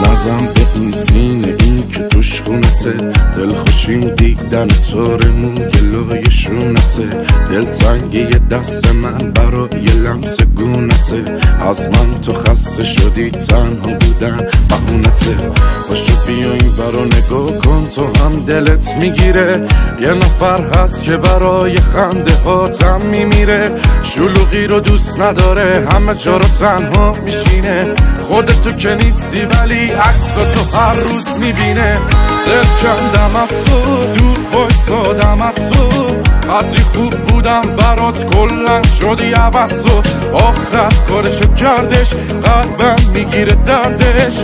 نزن به این سینه این که توش خونته، دل خوشیم دیدن طور موی لای شونته، دل تنگی دست من برای لمس گونته، از من تو خسته شدی تنها بودن بهونته، باشو بیا این برا نگاه کن تو هم دلت میگیره، یه نفر هست که برای خنده هاتم میمیره، شلوغی رو دوست نداره همه جا رو تنها میشینه، خودتو که نیستی ولی عکساتو هر روز میبینه، دل کندم از تو دور بایستادم از تو، قدری خوب بودم برات کلن شدی عوض تو، آخر کارشو کردش قلبم میگیره دردش،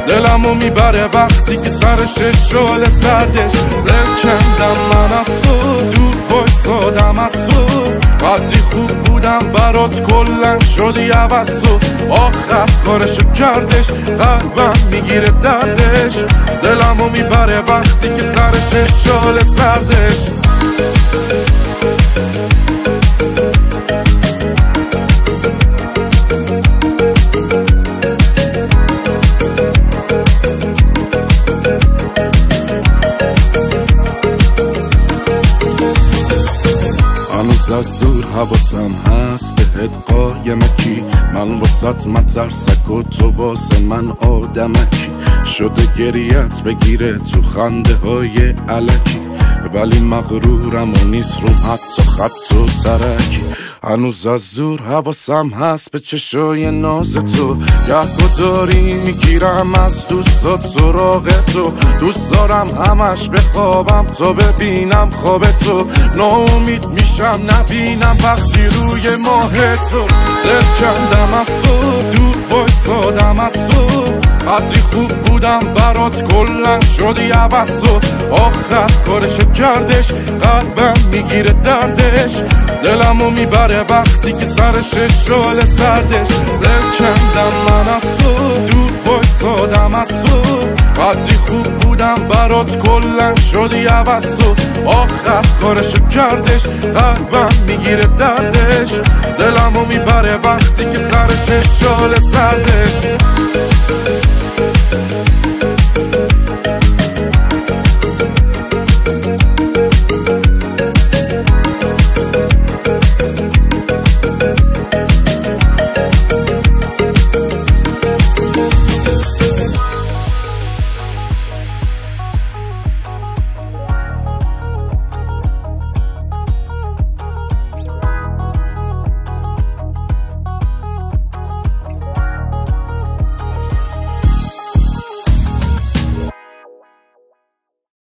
دلمو میبره وقتی که سرش شعله سردش، دل کندم من از تو دور بایستادم از تو، قدری خوب بودم برات کلن شدی عوض تو، آخر کارشو کردش قلبم میگیره دردش، دلمو میبره وقتی که سرش شعله سردش. هنوز از دور حواسم هست بهت قایمکی، من واسط مترسک و تو واسه من آدمکی، شده گریت بگیره تو خنده های علکی، ولی مغرورم و نیست روم حتی خط و ترکی، هنوز از دور حواسم هست به چشای ناز تو، گهگاه داری میگیرم از دوستات سراغ تو، دوست دارم همش بخوابم تا ببینم خواب تو، ناامید میشم نبینم وقتی روی ماه تو، دل کندم از تو دور بایستادم از تو، قدری خوب بودم برات کلن شدی عوض تو، آخر کارشو کردش قلبم میگیره دردش، دلمو میبره وقتی که سرش شعله سردش، دل کندم من از تو دور بایستادم از تو، قدری خوب بودم برات کلن شدی عوض تو، آخر کارشو کردش قلبم میگیره دردش، دلمو میبره وقتی که سرش شعله سردش.